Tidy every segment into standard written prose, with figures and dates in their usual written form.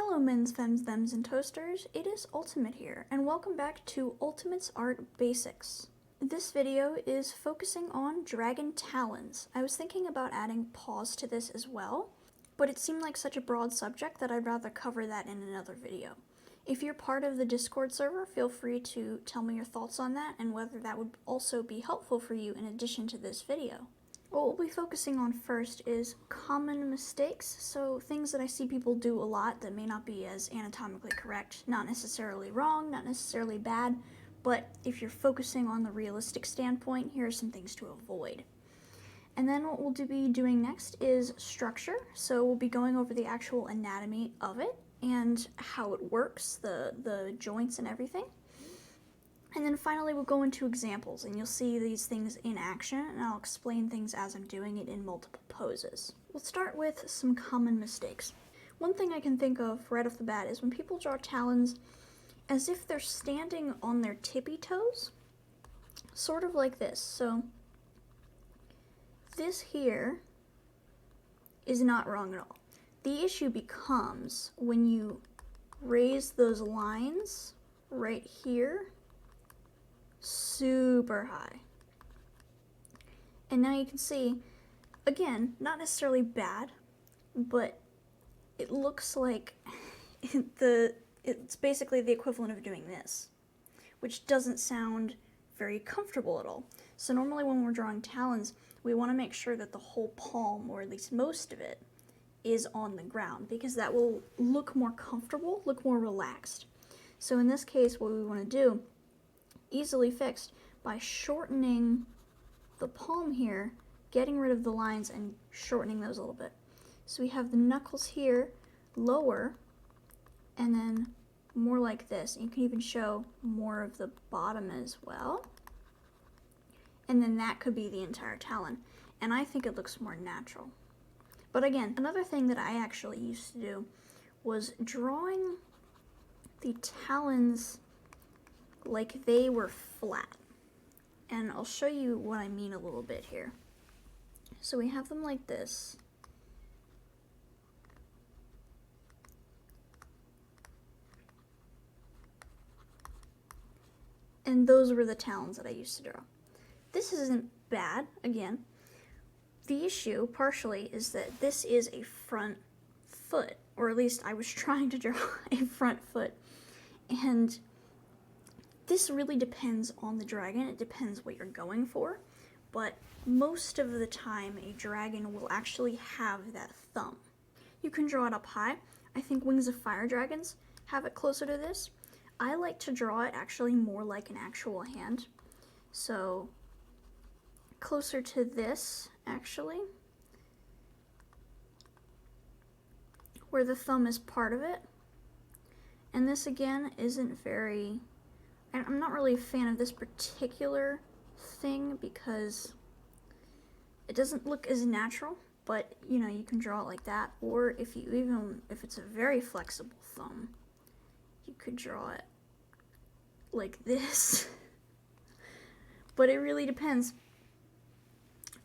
Hello men's, femmes, thems, and toasters, it is Ultimate here, and welcome back to Ultimate's Art Basics. This video is focusing on dragon talons. I was thinking about adding paws to this as well, but it seemed like such a broad subject that I'd rather cover that in another video. If you're part of the Discord server, feel free to tell me your thoughts on that and whether that would also be helpful for you in addition to this video. What we'll be focusing on first is common mistakes, so things that I see people do a lot that may not be as anatomically correct, not necessarily wrong, not necessarily bad, but if you're focusing on the realistic standpoint, here are some things to avoid. And then what we'll be doing next is structure, so we'll be going over the actual anatomy of it and how it works, the joints and everything. And then finally we'll go into examples, and you'll see these things in action, and I'll explain things as I'm doing it in multiple poses. We'll start with some common mistakes. One thing I can think of right off the bat is when people draw talons as if they're standing on their tippy toes, sort of like this. So this here is not wrong at all. The issue becomes when you raise those lines right here super high. And now you can see, again, not necessarily bad, but it looks like it's basically the equivalent of doing this, which doesn't sound very comfortable at all. So normally when we're drawing talons, we want to make sure that the whole palm, or at least most of it, is on the ground, because that will look more comfortable, look more relaxed. So in this case, what we want to do, easily fixed by shortening the palm here, getting rid of the lines and shortening those a little bit. So we have the knuckles here lower and then more like this. And you can even show more of the bottom as well. And then that could be the entire talon. And I think it looks more natural. But again, another thing that I actually used to do was drawing the talons like they were flat. And I'll show you what I mean a little bit here. So we have them like this. And those were the talons that I used to draw. This isn't bad, again. The issue, partially, is that this is a front foot, or at least I was trying to draw a front foot. And this really depends on the dragon. It depends what you're going for, but most of the time a dragon will actually have that thumb. You can draw it up high. I think Wings of Fire dragons have it closer to this. I like to draw it actually more like an actual hand, so closer to this actually, where the thumb is part of it. And this again isn't very, I'm not really a fan of this particular thing because it doesn't look as natural, but you know, you can draw it like that, or if it's a very flexible thumb, you could draw it like this. But it really depends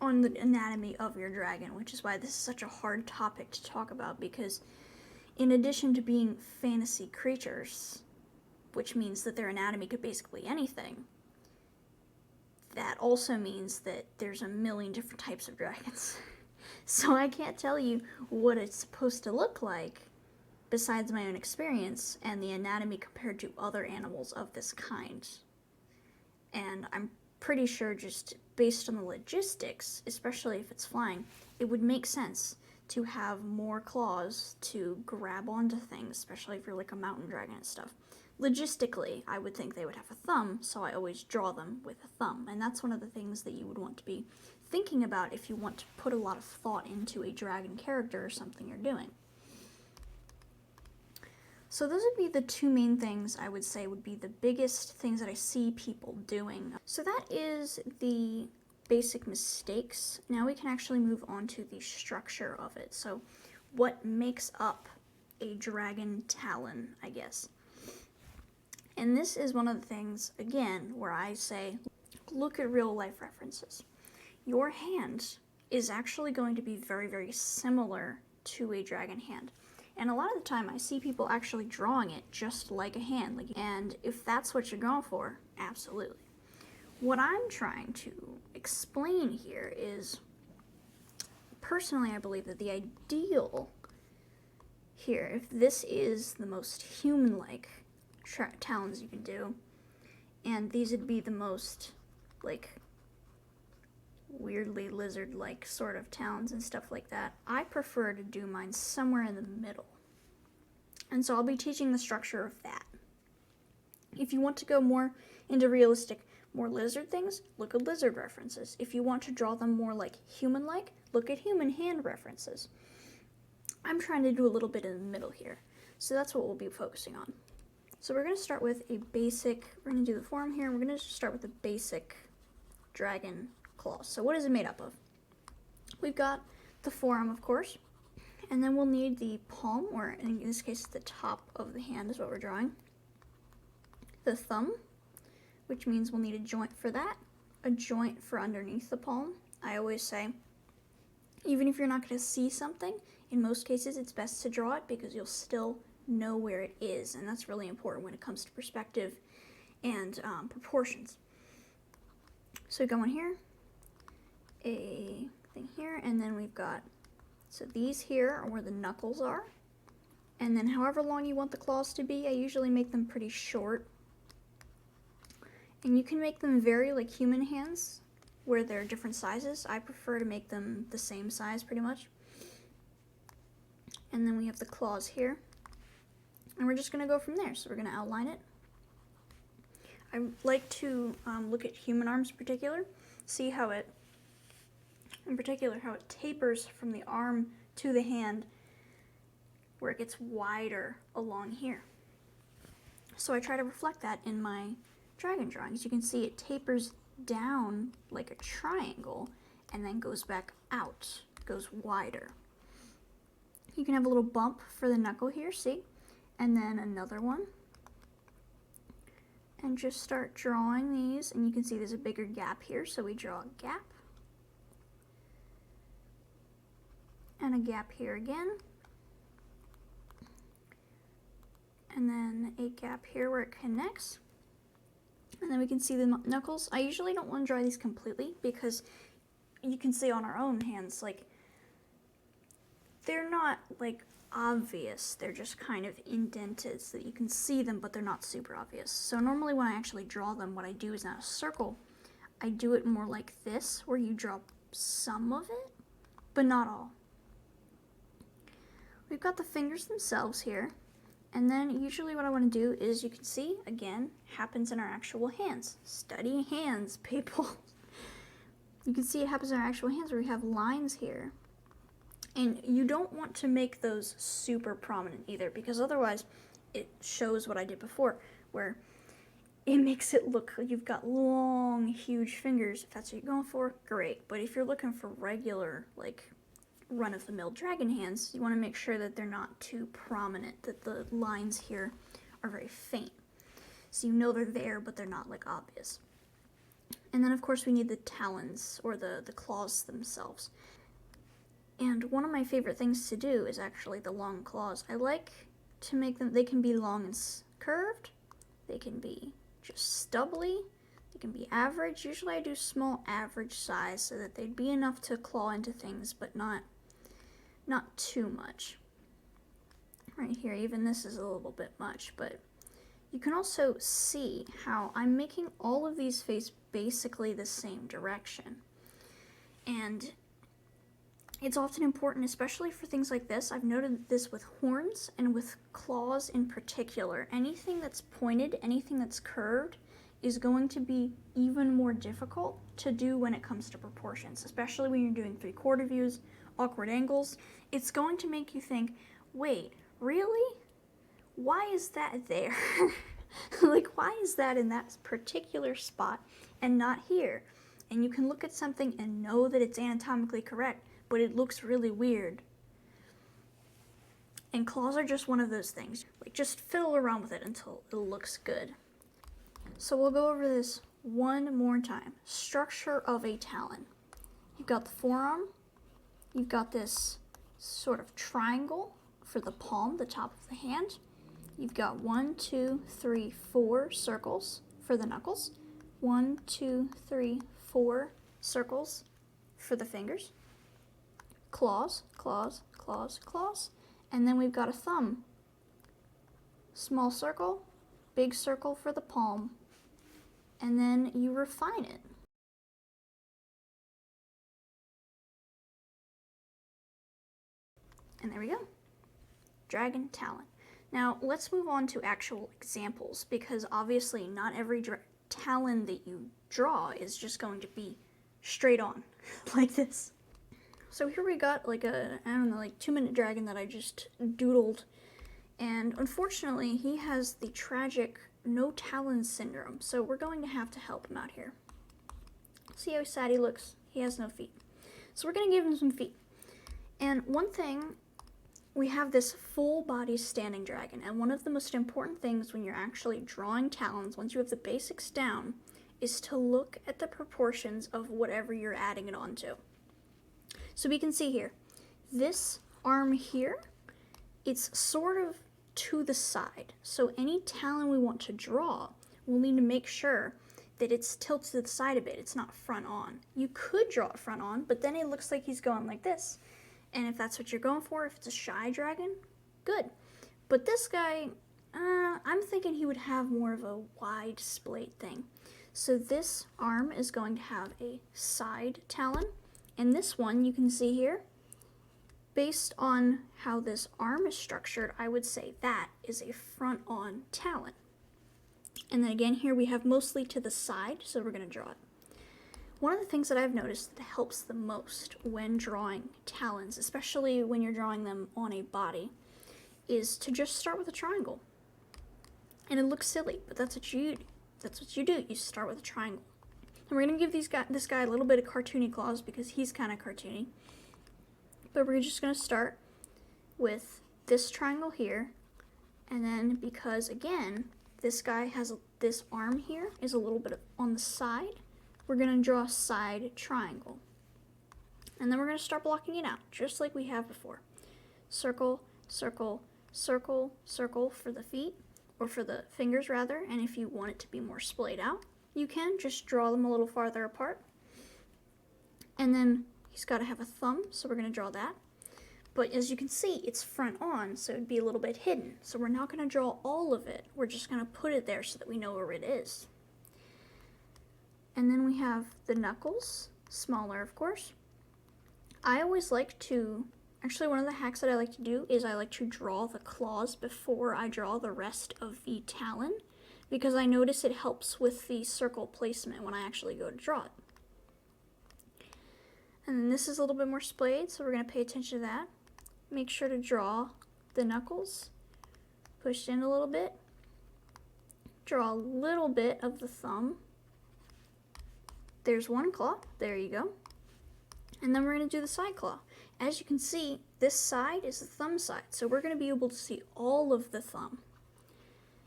on the anatomy of your dragon, which is why this is such a hard topic to talk about, because in addition to being fantasy creatures, which means that their anatomy could basically anything, that also means that there's a million different types of dragons. So I can't tell you what it's supposed to look like besides my own experience and the anatomy compared to other animals of this kind. And I'm pretty sure, just based on the logistics, especially if it's flying, it would make sense to have more claws to grab onto things, especially if you're like a mountain dragon and stuff. Logistically, I would think they would have a thumb, so I always draw them with a thumb, and that's one of the things that you would want to be thinking about if you want to put a lot of thought into a dragon character or something you're doing. So those would be the two main things I would say would be the biggest things that I see people doing. So that is the basic mistakes. Now we can actually move on to the structure of it. So what makes up a dragon talon, I guess. And this is one of the things, again, where I say, look at real life references. Your hand is actually going to be very, very similar to a dragon hand. And a lot of the time I see people actually drawing it just like a hand. And if that's what you're going for, absolutely. What I'm trying to explain here is, personally, I believe that the ideal here, if this is the most human-like talons you can do, and these would be the most, like, weirdly lizard-like sort of talons and stuff like that, I prefer to do mine somewhere in the middle. And so I'll be teaching the structure of that. If you want to go more into realistic, more lizard things, look at lizard references. If you want to draw them more like human-like, look at human hand references. I'm trying to do a little bit in the middle here, so that's what we'll be focusing on. So we're going to start with a basic, we're going to do the forearm here, and we're going to start with a basic dragon claws. So what is it made up of? We've got the forearm, of course, and then we'll need the palm, or in this case the top of the hand is what we're drawing. The thumb, which means we'll need a joint for that, a joint for underneath the palm. I always say, even if you're not going to see something, in most cases it's best to draw it because you'll still know where it is, and that's really important when it comes to perspective and proportions. So go in here, a thing here, and then we've got, so these here are where the knuckles are, and then however long you want the claws to be, I usually make them pretty short, and you can make them vary like human hands where they're different sizes. I prefer to make them the same size pretty much. And then we have the claws here, and we're just going to go from there. So we're going to outline it. I like to look at human arms in particular, see how it, in particular, how it tapers from the arm to the hand, where it gets wider along here. So I try to reflect that in my dragon drawings. You can see it tapers down like a triangle and then goes back out, goes wider. You can have a little bump for the knuckle here, see? And then another one. And just start drawing these, and you can see there's a bigger gap here, so we draw a gap. And a gap here again. And then a gap here where it connects. And then we can see the knuckles. I usually don't want to draw these completely because you can see on our own hands, like, they're not like obvious, they're just kind of indented so that you can see them, but they're not super obvious. So normally when I actually draw them, what I do is not a circle, I do it more like this, where you draw some of it, but not all. We've got the fingers themselves here, and then usually what I want to do is, you can see, again, happens in our actual hands. Study hands, people. You can see it happens in our actual hands where we have lines here. And you don't want to make those super prominent either, because otherwise it shows what I did before, where it makes it look like you've got long, huge fingers. If that's what you're going for, great. But if you're looking for regular, like, run-of-the-mill dragon hands, you want to make sure that they're not too prominent, that the lines here are very faint. So you know they're there, but they're not, like, obvious. And then, of course, we need the talons, or the claws themselves. And one of my favorite things to do is actually the long claws. I like to make them, they can be long and curved, they can be just stubbly, they can be average. Usually I do small average size so that they'd be enough to claw into things, but not too much. Right here, even this is a little bit much, but you can also see how I'm making all of these face basically the same direction. And it's often important, especially for things like this. I've noted this with horns and with claws in particular. Anything that's pointed, anything that's curved, is going to be even more difficult to do when it comes to proportions, especially when you're doing 3/4 views, awkward angles. It's going to make you think, wait, really? Why is that there? Like, why is that in that particular spot and not here? And you can look at something and know that it's anatomically correct, but it looks really weird. And claws are just one of those things. Like, just fiddle around with it until it looks good. So we'll go over this one more time. Structure of a talon. You've got the forearm. You've got this sort of triangle for the palm, the top of the hand. You've got 1, 2, 3, 4 circles for the knuckles. 1, 2, 3, 4 circles for the fingers. Claws, claws, claws, claws. And then we've got a thumb. Small circle, big circle for the palm. And then you refine it. And there we go. Dragon talon. Now let's move on to actual examples, because obviously not every talon that you draw is just going to be straight on like this. So here we got like a, I don't know, like 2-minute dragon that I just doodled. And unfortunately, he has the tragic no talons syndrome. So we're going to have to help him out here. See how sad he looks? He has no feet. So we're going to give him some feet. And one thing, we have this full body standing dragon. And one of the most important things when you're actually drawing talons, once you have the basics down, is to look at the proportions of whatever you're adding it onto. So we can see here, this arm here, it's sort of to the side. So any talon we want to draw, we'll need to make sure that it's tilted to the side a bit. It's not front on. You could draw it front on, but then it looks like he's going like this. And if that's what you're going for, if it's a shy dragon, good. But this guy, I'm thinking he would have more of a wide splayed thing. So this arm is going to have a side talon. And this one, you can see here, based on how this arm is structured, I would say that is a front-on talon. And then again, here we have mostly to the side, so we're going to draw it. One of the things that I've noticed that helps the most when drawing talons, especially when you're drawing them on a body, is to just start with a triangle. And it looks silly, but that's what you do. You start with a triangle. And we're going to give this guy a little bit of cartoony claws because he's kind of cartoony. But we're just going to start with this triangle here. And then because, again, this guy has this arm here is a little bit on the side, we're going to draw a side triangle. And then we're going to start blocking it out, just like we have before. Circle, circle, circle, circle for the feet, or for the fingers rather. And if you want it to be more splayed out, you can just draw them a little farther apart. And then he's got to have a thumb, so we're going to draw that. But as you can see, it's front on, so it'd be a little bit hidden. So we're not going to draw all of it. We're just going to put it there so that we know where it is. And then we have the knuckles, smaller of course. I always like to, actually one of the hacks that I like to do is I like to draw the claws before I draw the rest of the talon, because I notice it helps with the circle placement when I actually go to draw it. And then this is a little bit more splayed, so we're going to pay attention to that. Make sure to draw the knuckles, pushed in a little bit. Draw a little bit of the thumb. There's one claw, there you go. And then we're going to do the side claw. As you can see, this side is the thumb side, so we're going to be able to see all of the thumb.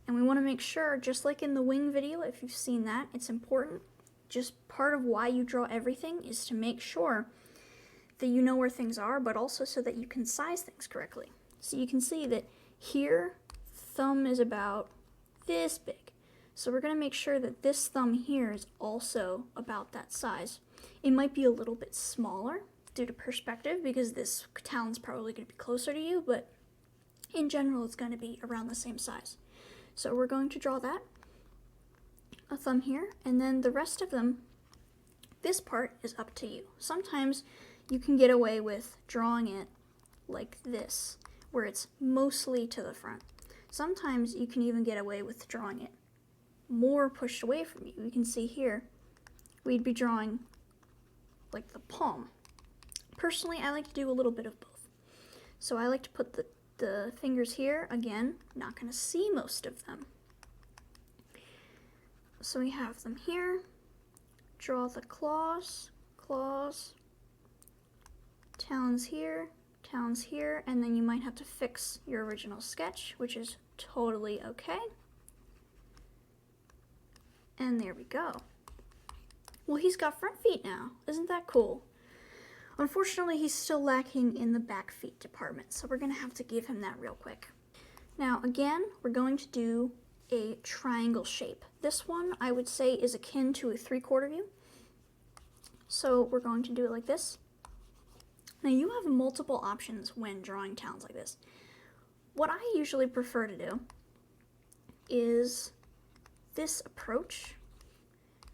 And we want to make sure, just like in the wing video, if you've seen that, it's important. Just part of why you draw everything is to make sure that you know where things are, but also so that you can size things correctly. So you can see that here, thumb is about this big. So we're going to make sure that this thumb here is also about that size. It might be a little bit smaller due to perspective because this talon's probably going to be closer to you, but in general it's going to be around the same size. So we're going to draw that, a thumb here, and then the rest of them, this part is up to you. Sometimes you can get away with drawing it like this, where it's mostly to the front. Sometimes you can even get away with drawing it more pushed away from you. You can see here, we'd be drawing like the palm. Personally, I like to do a little bit of both. So I like to put the fingers here, again, not going to see most of them. So we have them here, draw the claws, talons here, and then you might have to fix your original sketch, which is totally okay. And there we go. Well, he's got front feet now. Isn't that cool? Unfortunately, he's still lacking in the back feet department, so we're gonna have to give him that real quick. Now, again, we're going to do a triangle shape. This one, I would say, is akin to a 3/4 view. So we're going to do it like this. Now, you have multiple options when drawing talons like this. What I usually prefer to do is this approach,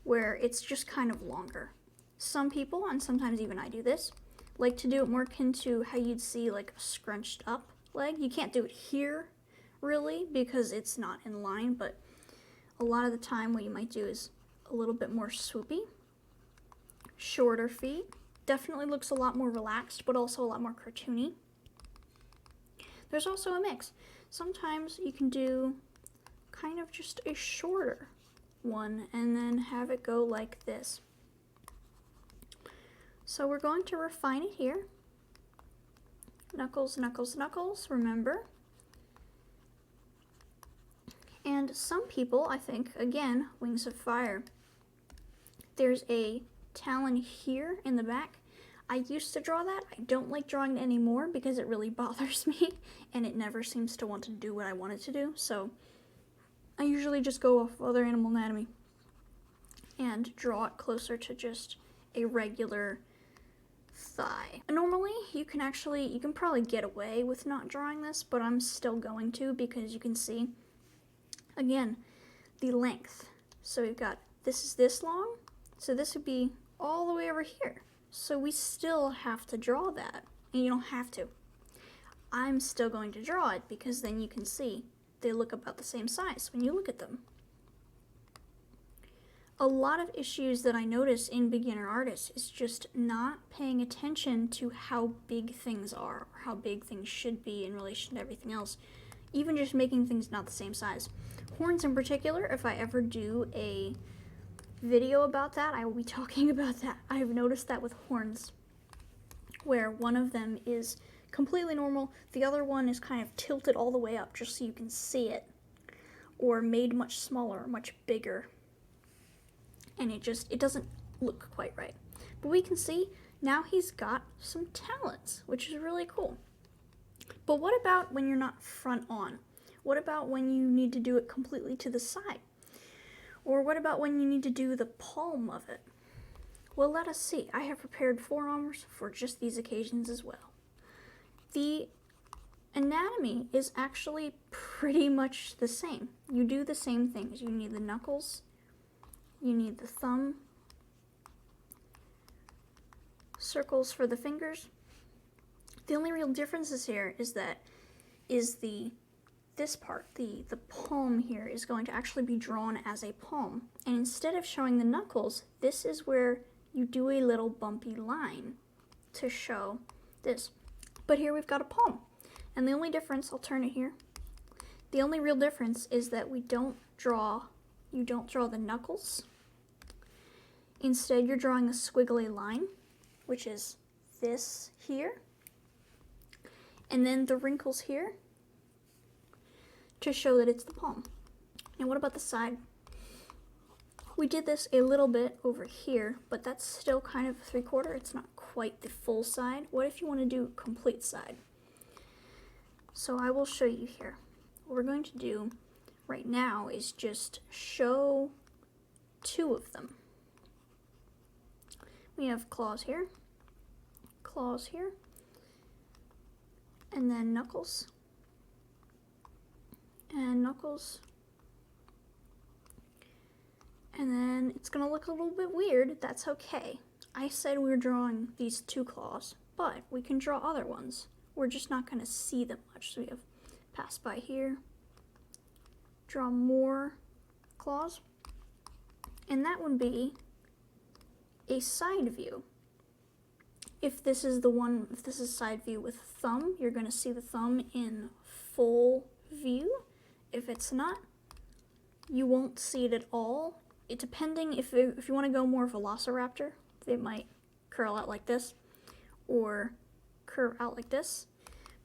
where it's just kind of longer. Some people, and sometimes even I do this, like to do it more akin to how you'd see like a scrunched up leg. You can't do it here, really, because it's not in line, but a lot of the time what you might do is a little bit more swoopy. Shorter feet. Definitely looks a lot more relaxed, but also a lot more cartoony. There's also a mix. Sometimes you can do kind of just a shorter one and then have it go like this. So we're going to refine it here. Knuckles, knuckles, knuckles, remember. And some people, I think, again, Wings of Fire. There's a talon here in the back. I used to draw that. I don't like drawing it anymore because it really bothers me and it never seems to want to do what I want it to do. So I usually just go off other animal anatomy and draw it closer to just a regular thigh. Normally, you can probably get away with not drawing this, but I'm still going to because you can see, again, the length. So we've got, this is this long, so this would be all the way over here. So we still have to draw that, and you don't have to. I'm still going to draw it because then you can see they look about the same size when you look at them. A lot of issues that I notice in beginner artists is just not paying attention to how big things are, or how big things should be in relation to everything else. Even just making things not the same size. Horns in particular, if I ever do a video about that, I will be talking about that. I have noticed that with horns, where one of them is completely normal, the other one is kind of tilted all the way up just so you can see it, or made much smaller, much bigger. And it doesn't look quite right. But we can see now he's got some talons, which is really cool. But what about when you're not front on? What about when you need to do it completely to the side? Or what about when you need to do the palm of it? Well, let us see. I have prepared forearms for just these occasions as well. The anatomy is actually pretty much the same. You do the same things. You need the knuckles, you need the thumb, circles for the fingers. The only real differences here is this part, the palm here is going to actually be drawn as a palm. And instead of showing the knuckles, this is where you do a little bumpy line to show this. But here we've got a palm. And the only difference, I'll turn it here. The only real difference is that you don't draw the knuckles. Instead, you're drawing a squiggly line, which is this here. And then the wrinkles here to show that it's the palm. Now what about the side? We did this a little bit over here, but that's still kind of 3/4. It's not quite the full side. What if you want to do complete side? So I will show you here. What we're going to do right now is just show two of them. We have claws here, and then knuckles, and knuckles, and then it's gonna look a little bit weird. That's okay. I said we were drawing these two claws, but we can draw other ones. We're just not gonna see them much. So we have pass by here, draw more claws, and that would be a side view. If this is side view with thumb, you're going to see the thumb in full view. If it's not, you won't see it at all. Depending if you want to go more velociraptor, they might curl out like this or curve out like this.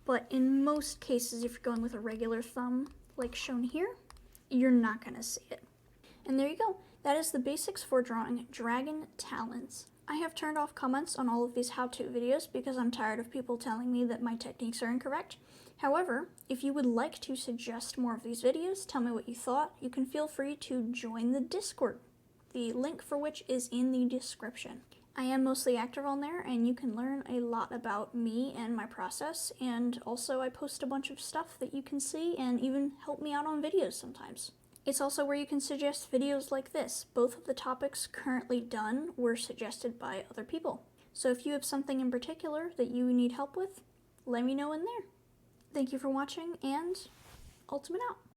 But in most cases, if you're going with a regular thumb, like shown here, you're not going to see it. And there you go. That is the basics for drawing dragon talons. I have turned off comments on all of these how-to videos because I'm tired of people telling me that my techniques are incorrect. However, if you would like to suggest more of these videos, tell me what you thought, you can feel free to join the Discord, the link for which is in the description. I am mostly active on there, and you can learn a lot about me and my process, and also I post a bunch of stuff that you can see and even help me out on videos sometimes. It's also where you can suggest videos like this. Both of the topics currently done were suggested by other people. So if you have something in particular that you need help with, let me know in there. Thank you for watching, and Ultimate out.